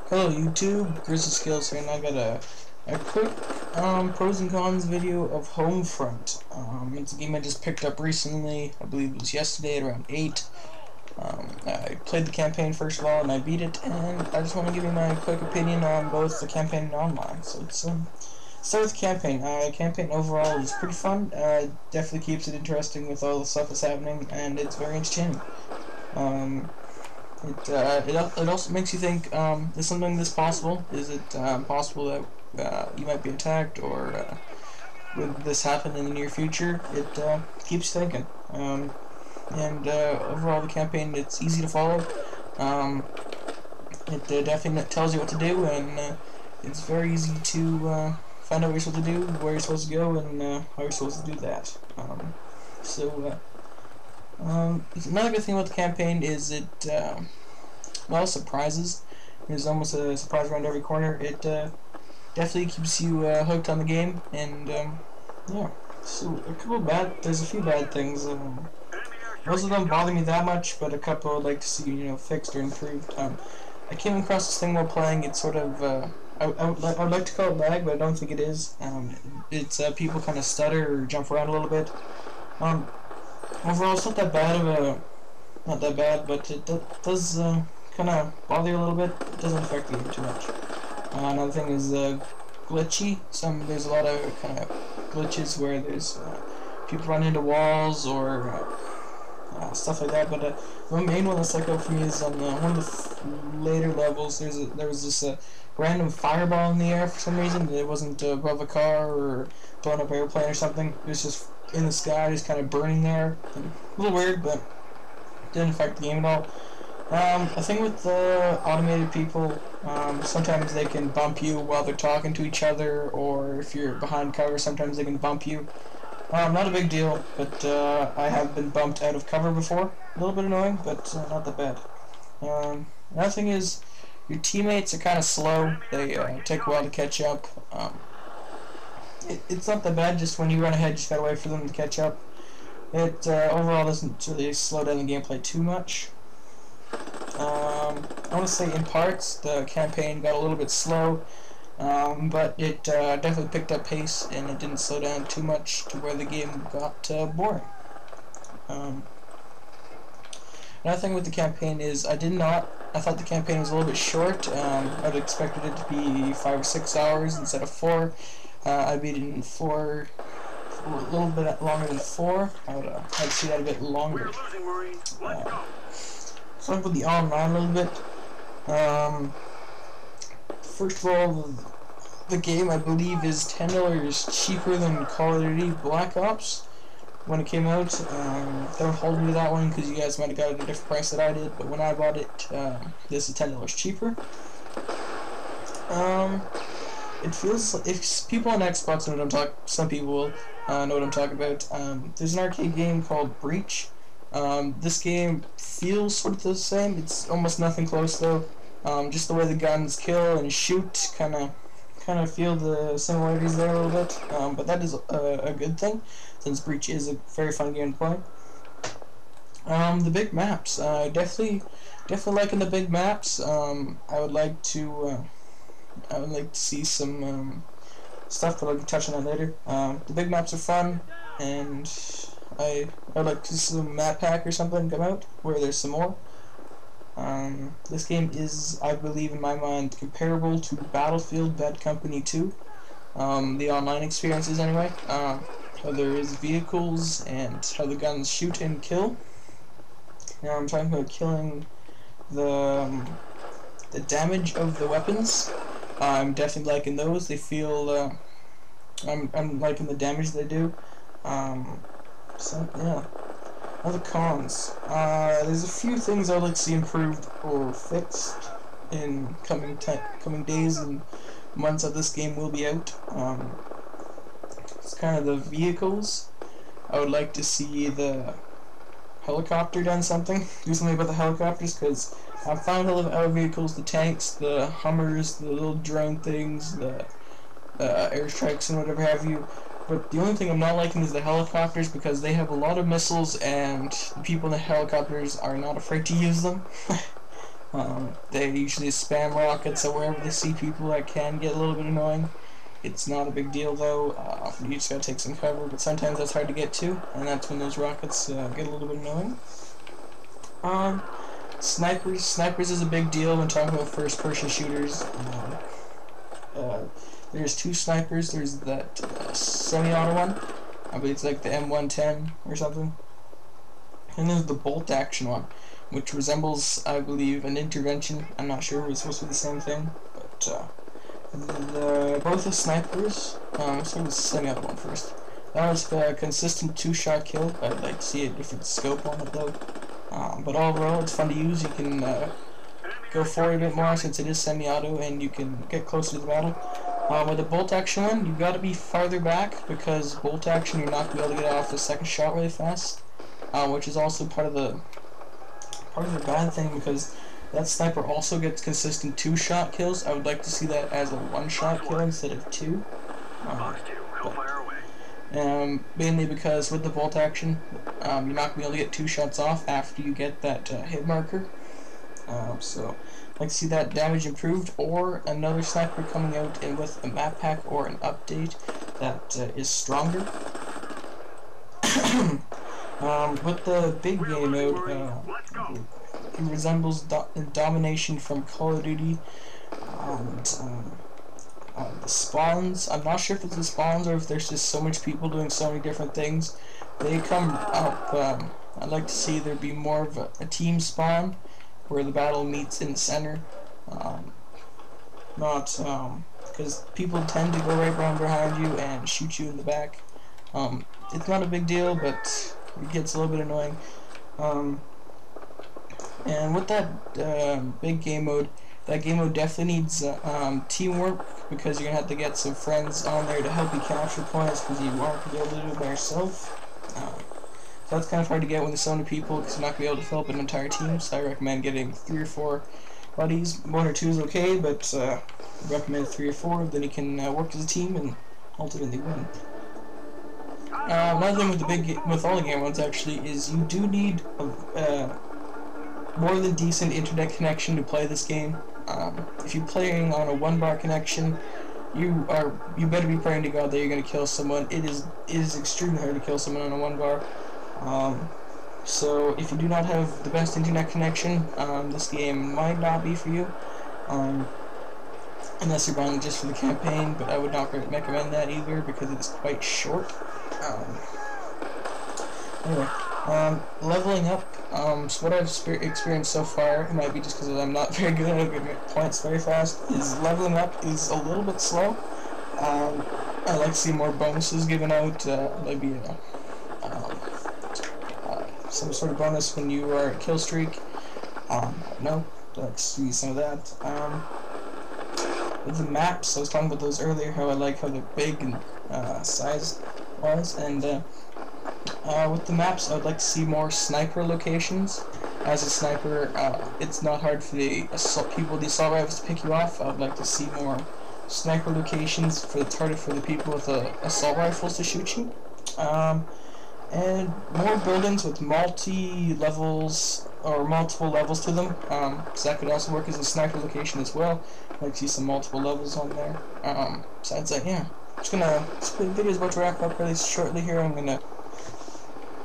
Hello YouTube, Grizzly Skills here, and I got a quick pros and cons video of Homefront. It's a game I just picked up recently. I believe it was yesterday at around 8. I played the campaign first of all, and I beat it, and I just want to give you my quick opinion on both the campaign and online. So let's start with the campaign. Campaign overall is pretty fun. Definitely keeps it interesting with all the stuff that's happening, and it's very entertaining. It also makes you think, is something this possible? Is it possible that you might be attacked, or would this happen in the near future? It keeps you thinking. Overall, the campaign, it's easy to follow. It definitely tells you what to do, and it's very easy to find out what you're supposed to do, where you're supposed to go, and how you're supposed to do that. Another good thing about the campaign is it, well, surprises. There's almost a surprise around every corner. It definitely keeps you hooked on the game, and yeah. So there's a few bad things. Most of them bother me that much, but a couple I'd like to see, fixed or improved. I came across this thing while playing. It's sort of, I would like to call it lag, but I don't think it is. It's people kind of stutter or jump around a little bit. Overall, it's not that bad, but it does kind of bother you a little bit. It doesn't affect the game too much. Another thing is glitchy. There's a lot of kind of glitches where there's people run into walls or stuff like that. But the main one that stuck out for me is on one of the later levels. There was this random fireball in the air for some reason. It wasn't above a car or blown up airplane or something. It was just in the sky, just kind of burning there. A little weird, but didn't affect the game at all. I think with the automated people, sometimes they can bump you while they're talking to each other, or if you're behind cover, sometimes they can bump you. Not a big deal, but I have been bumped out of cover before. A little bit annoying, but not that bad. Another thing is, your teammates are kind of slow. They take a while to catch up. It's not that bad, just when you run ahead, you just gotta wait for them to catch up. It overall doesn't really slow down the gameplay too much. I want to say in parts the campaign got a little bit slow, but it definitely picked up pace, and it didn't slow down too much to where the game got boring. Another thing with the campaign is I thought the campaign was a little bit short. I'd expected it to be 5 or 6 hours instead of 4. I beat it in a little bit longer than 4. I'd see that a bit longer. So I'll put the online a little bit. First of all, the game I believe is $10 cheaper than Call of Duty Black Ops when it came out. Don't hold me to that one because you guys might have got it at a different price that I did, but when I bought it, this is $10 cheaper. It feels like, if people on Xbox know what I'm talking, some people will know what I'm talking about. There's an arcade game called Breach. This game feels sort of the same. It's almost nothing close though. Just the way the guns kill and shoot, kind of feel the similarities there a little bit. But that is a good thing, since Breach is a very fun game to play. The big maps, definitely liking the big maps. I would like to see some stuff, but I'll touch on that later. The big maps are fun, and I'd like to see some map pack or something come out where there's some more. This game is, I believe in my mind, comparable to Battlefield Bad Company 2. The online experiences anyway. How there is vehicles and how the guns shoot and kill. Now I'm talking about killing the damage of the weapons. I'm definitely liking those. They feel I'm liking the damage they do. So yeah. Other cons. There's a few things I'd like to see improved or fixed in coming days and months that this game will be out. It's kind of the vehicles. I would like to see the helicopter do something about the helicopters, because I found all of our vehicles, the tanks, the Hummers, the little drone things, the airstrikes and whatever have you. But the only thing I'm not liking is the helicopters, because they have a lot of missiles and the people in the helicopters are not afraid to use them. They usually spam rockets at wherever they see people. That can get a little bit annoying. It's not a big deal though. You just gotta take some cover, but sometimes that's hard to get to, and that's when those rockets get a little bit annoying. Snipers is a big deal when talking about first-person shooters. There's two snipers. There's that semi-auto one. I believe it's like the M110 or something. And there's the bolt action one, which resembles, I believe, an intervention. I'm not sure if it's supposed to be the same thing, but both the snipers. Let's start with the semi-auto one first. That was a consistent 2-shot kill. I'd like to see a different scope on it though. But overall, it's fun to use. You can go forward a bit more since it is semi-auto, and you can get closer to the battle. With the bolt action one, you've got to be farther back because bolt action, you're not going to be able to get off the second shot really fast, which is also part of the bad thing because that sniper also gets consistent 2-shot kills. I would like to see that as a 1-shot kill instead of 2. Mainly because with the bolt action, you're not going to be able to get 2 shots off after you get that hit marker. So I'd like to see that damage improved, or another sniper coming out and with a map pack or an update that is stronger. With the big game mode, it resembles domination from Call of Duty. The spawns, I'm not sure if it's the spawns or if there's just so much people doing so many different things. They come up, I'd like to see there be more of a team spawn where the battle meets in the center. Because people tend to go right around behind you and shoot you in the back. It's not a big deal, but it gets a little bit annoying. And with that big game mode, that game mode definitely needs teamwork, because you're going to have to get some friends on there to help you capture points because you aren't going to be able to do it by yourself. So that's kind of hard to get when there's so many people because you're not going to be able to fill up an entire team, so I recommend getting 3 or 4 buddies. 1 or 2 is okay, but I recommend 3 or 4, then you can work as a team and ultimately win. Another thing with all the game modes actually is you do need a more than decent internet connection to play this game. If you're playing on a 1-bar connection, you better be praying to God that you're going to kill someone. It is extremely hard to kill someone on a 1-bar. So if you do not have the best internet connection, this game might not be for you. Unless you're buying it just for the campaign, but I would not recommend that either because it's quite short. Anyway, leveling up. So what I've experienced so far, it might be just because I'm not very good at getting points very fast, is leveling up is a little bit slow. I like to see more bonuses given out, maybe some sort of bonus when you are at kill streak. No, let's see some of that. With the maps, I was talking about those earlier, how I like how they're big and size-wise, and with the maps, I would like to see more sniper locations. As a sniper, it's not hard for the assault rifles to pick you off. I would like to see more sniper locations. It's harder for the people with assault rifles to shoot you. And more buildings with multi-levels or multiple levels to them. So that could also work as a sniper location as well. I'd like to see some multiple levels on there. Besides that, yeah. This video is about to wrap up really shortly here.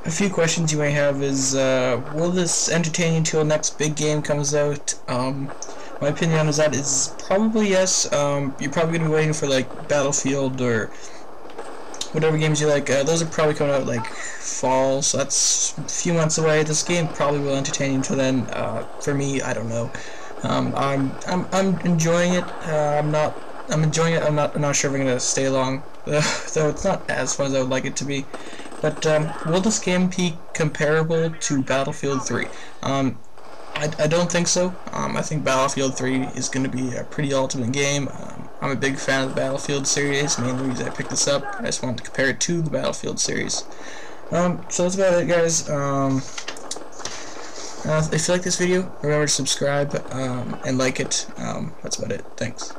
A few questions you may have is, will this entertain you until next big game comes out? My opinion on that is probably yes. You're probably going to be waiting for like Battlefield or whatever games you like. Those are probably coming out like fall, so that's a few months away. This game probably will entertain you until then. For me, I don't know. I'm enjoying it. I'm enjoying it. I'm not sure if I'm gonna stay long, though it's not as fun as I would like it to be. But will this game be comparable to Battlefield 3? I don't think so. I think Battlefield 3 is going to be a pretty ultimate game. I'm a big fan of the Battlefield series. Mainly the reason I picked this up, I just wanted to compare it to the Battlefield series. So that's about it, guys. If you like this video, remember to subscribe and like it. That's about it. Thanks.